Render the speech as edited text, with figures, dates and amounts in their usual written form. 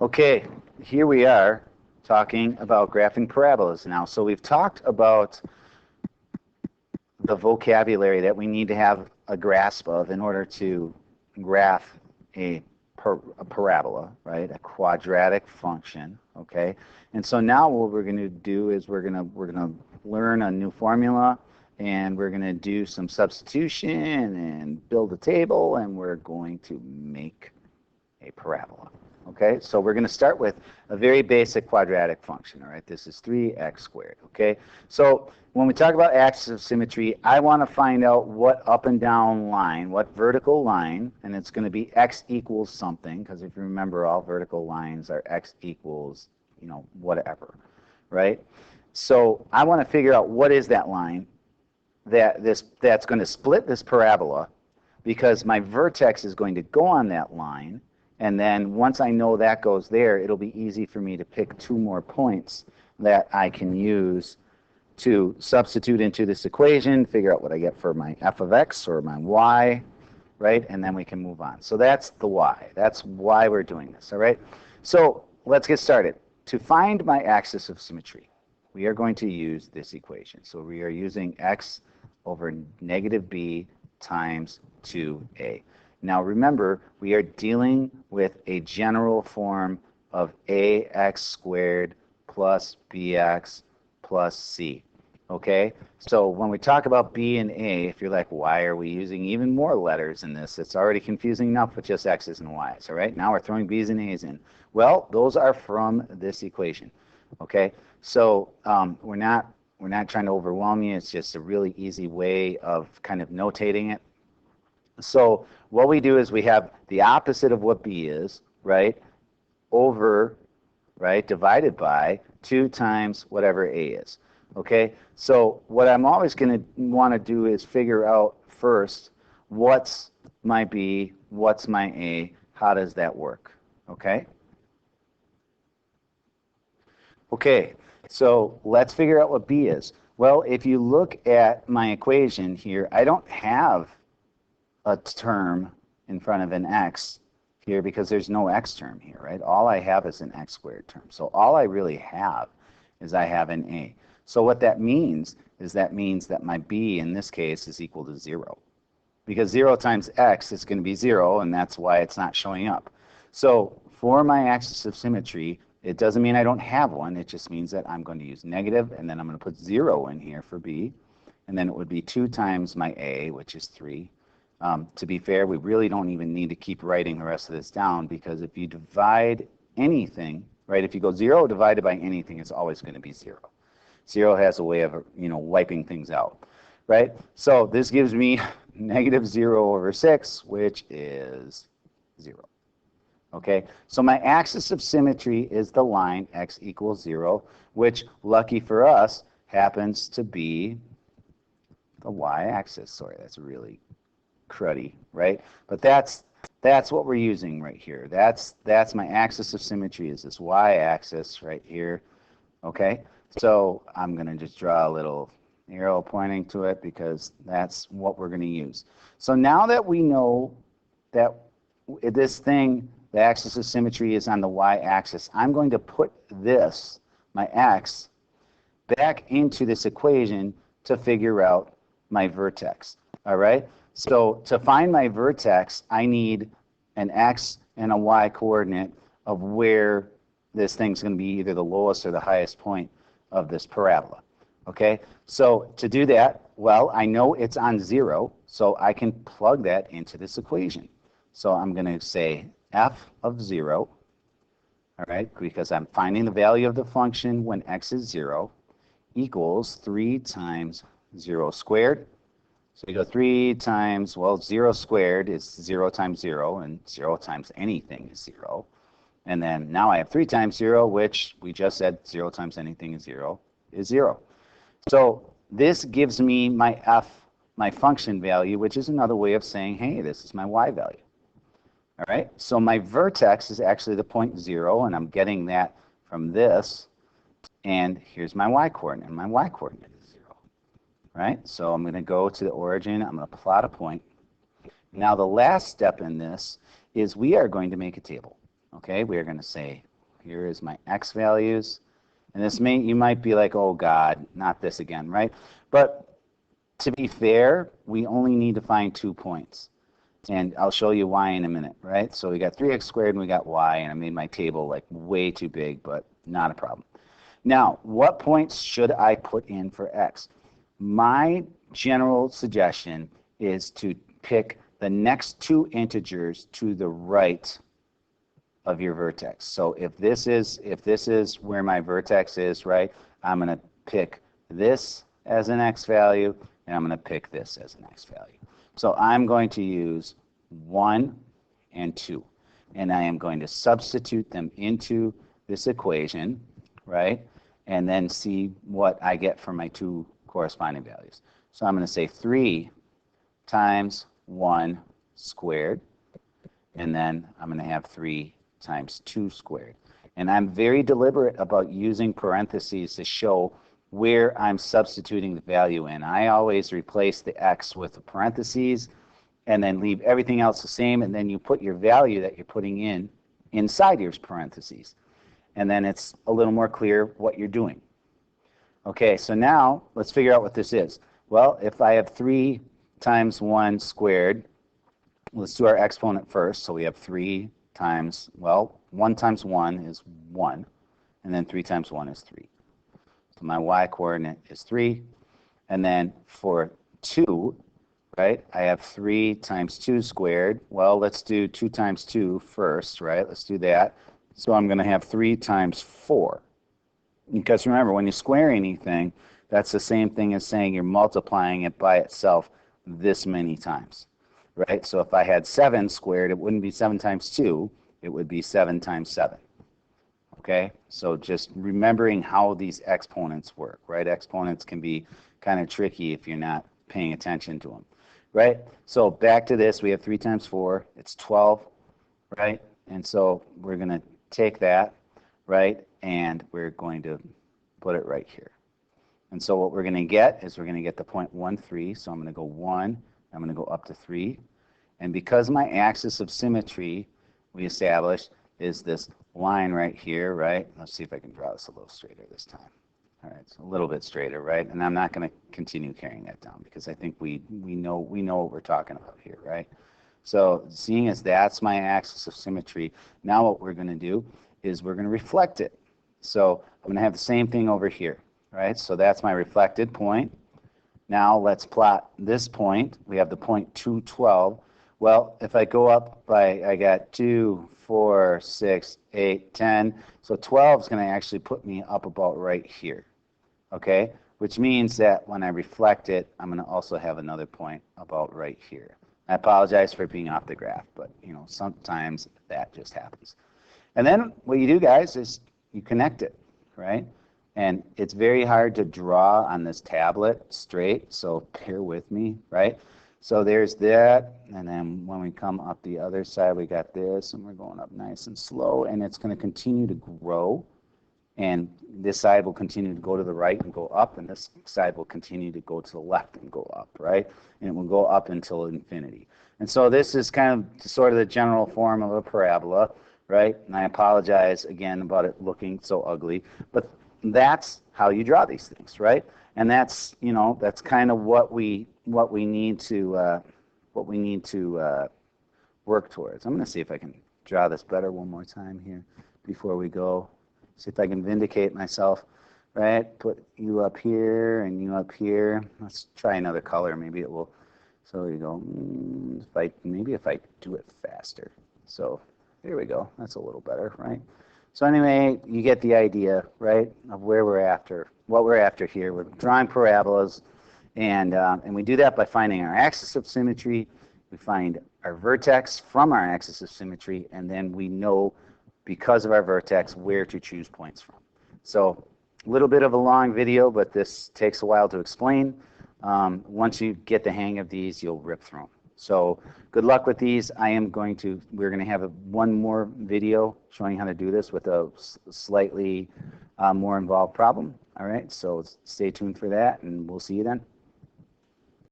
Okay, here we are talking about graphing parabolas now. So we've talked about the vocabulary that we need to have a grasp of in order to graph a parabola, right? A quadratic function, okay? And so now what we're going to do is we're going to learn a new formula, and we're going to do some substitution and build a table, and we're going to make a parabola. Okay, so we're going to start with a very basic quadratic function. All right, this is 3x squared. Okay, so when we talk about axis of symmetry, I want to find out what up and down line, what vertical line, and it's going to be x equals something, because if you remember, all vertical lines are x equals, whatever, right? So I want to figure out what is that line that's going to split this parabola, because my vertex is going to go on that line. And then once I know that goes there, it'll be easy for me to pick two more points that I can use to substitute into this equation, figure out what I get for my f of x or my y, right? And then we can move on. So that's the y. That's why we're doing this, all right? So let's get started. To find my axis of symmetry, we are going to use this equation. So we are using x over negative b times 2a. Now remember, we are dealing with a general form of ax squared plus bx plus c. Okay? So when we talk about b and a, if you're like, why are we using even more letters in this? It's already confusing enough with just x's and y's. All right? Now we're throwing b's and a's in. Well, those are from this equation. Okay? So we're not trying to overwhelm you. It's just a really easy way of kind of notating it. So what we do is we have the opposite of what b is, right, over, right, divided by 2 times whatever a is. Okay, so what I'm always going to want to do is figure out first what's my b, what's my a, how does that work? Okay? Okay, so let's figure out what b is. Well, if you look at my equation here, I don't have a term in front of an x here because there's no x term here, right? All I have is an x squared term. So all I really have is I have an a. So what that means is that my b in this case is equal to 0. Because 0 times x is going to be 0, and that's why it's not showing up. So for my axis of symmetry, it doesn't mean I don't have one. It just means that I'm going to use negative, and then I'm going to put 0 in here for b. And then it would be 2 times my a, which is 3. To be fair, we really don't even need to keep writing the rest of this down, because if you divide anything, right, if you go 0 divided by anything, it's always going to be 0. 0 has a way of, wiping things out, right? So this gives me negative 0 over 6, which is 0. Okay, so my axis of symmetry is the line x equals 0, which, lucky for us, happens to be the y-axis. Sorry, that's really cruddy, right? But that's what we're using right here. That's my axis of symmetry, is this y-axis right here. Okay, so I'm going to just draw a little arrow pointing to it because that's what we're going to use. So now that we know that this thing, the axis of symmetry, is on the y-axis, I'm going to put this, my x, back into this equation to figure out my vertex. All right? So to find my vertex, I need an x and a y coordinate of where this thing's going to be either the lowest or the highest point of this parabola. Okay? So to do that, well, I know it's on 0, so I can plug that into this equation. So I'm going to say f of 0, all right, because I'm finding the value of the function when x is 0, equals 3 times 0 squared. So you go 3 times, well, 0 squared is 0 times 0, and 0 times anything is 0. And then now I have 3 times 0, which we just said 0 times anything is 0, is 0. So this gives me my f, my function value, which is another way of saying, hey, this is my y value. All right, so my vertex is actually the point 0, and I'm getting that from this. And here's my y coordinate, and my y coordinate is 0. Right, so I'm going to go to the origin. I'm going to plot a point. Now the last step in this is we are going to make a table. Okay, we're going to say, here is my x values. And this may, you might be like, oh God, not this again, right? But to be fair, we only need to find 2 points. And I'll show you why in a minute, right? So we got 3x squared and we got y, and I made my table like way too big, but not a problem. Now, what points should I put in for x? My general suggestion is to pick the next 2 integers to the right of your vertex. So if this is where my vertex is, right, I'm going to pick this as an x value, and I'm going to pick this as an x value. So I'm going to use 1 and 2, and I am going to substitute them into this equation, right, and then see what I get for my 2 corresponding values. So I'm going to say 3 times 1 squared, and then I'm going to have 3 times 2 squared. And I'm very deliberate about using parentheses to show where I'm substituting the value in. I always replace the x with the parentheses and then leave everything else the same, and then you put your value that you're putting in inside your parentheses. And then it's a little more clear what you're doing. Okay, so now let's figure out what this is. Well, if I have 3 times 1 squared, let's do our exponent first. So we have 3 times, well, 1 times 1 is 1, and then 3 times 1 is 3. So my y coordinate is 3. And then for 2, right, I have 3 times 2 squared. Well, let's do 2 times 2 first, right? Let's do that. So I'm going to have 3 times 4. Because remember, when you square anything, that's the same thing as saying you're multiplying it by itself this many times, right? So if I had 7 squared, it wouldn't be 7 times 2. It would be 7 times 7. Okay, so just remembering how these exponents work, right? Exponents can be kind of tricky if you're not paying attention to them, right? So back to this, we have 3 times 4, it's 12, right? And so we're going to take that, right, and we're going to put it right here. And so what we're going to get is we're going to get the point 1, 3, so I'm going to go 1, I'm going to go up to 3, and because my axis of symmetry we established is this line right here, right? Let's see if I can draw this a little straighter this time. All right, so a little bit straighter, right? And I'm not going to continue carrying that down because I think we know what we're talking about here, right? So seeing as that's my axis of symmetry, now what we're going to do is we're going to reflect it. So I'm going to have the same thing over here, right? So that's my reflected point. Now let's plot this point. We have the point 2, 12. Well, if I go up by, I got 2, 4, 6, 8, 10. So 12 is going to actually put me up about right here, okay? Which means that when I reflect it, I'm going to also have another point about right here. I apologize for being off the graph, but you know, sometimes that just happens. And then what you do, guys, is you connect it, right? And it's very hard to draw on this tablet straight, so bear with me, right? So there's that, and then when we come up the other side, we got this, and we're going up nice and slow, and it's going to continue to grow, and this side will continue to go to the right and go up, and this side will continue to go to the left and go up, right? And it will go up until infinity. And so this is kind of sort of the general form of a parabola, right? And I apologize again about it looking so ugly, but that's how you draw these things, right? And that's, you know, that's kind of what we need to work towards. I'm going to see if I can draw this better one more time here before we go. See if I can vindicate myself, right? Put you up here and you up here. Let's try another color. Maybe it will. So you go. Maybe if I do it faster. So there we go. That's a little better, right? So anyway, you get the idea, right, of where we're after, what we're after here. We're drawing parabolas, and we do that by finding our axis of symmetry. We find our vertex from our axis of symmetry, and then we know, because of our vertex, where to choose points from. So a little bit of a long video, but this takes a while to explain. Once you get the hang of these, you'll rip through them. So good luck with these. We're going to have one more video showing how to do this with a slightly more involved problem. All right, so stay tuned for that, and we'll see you then.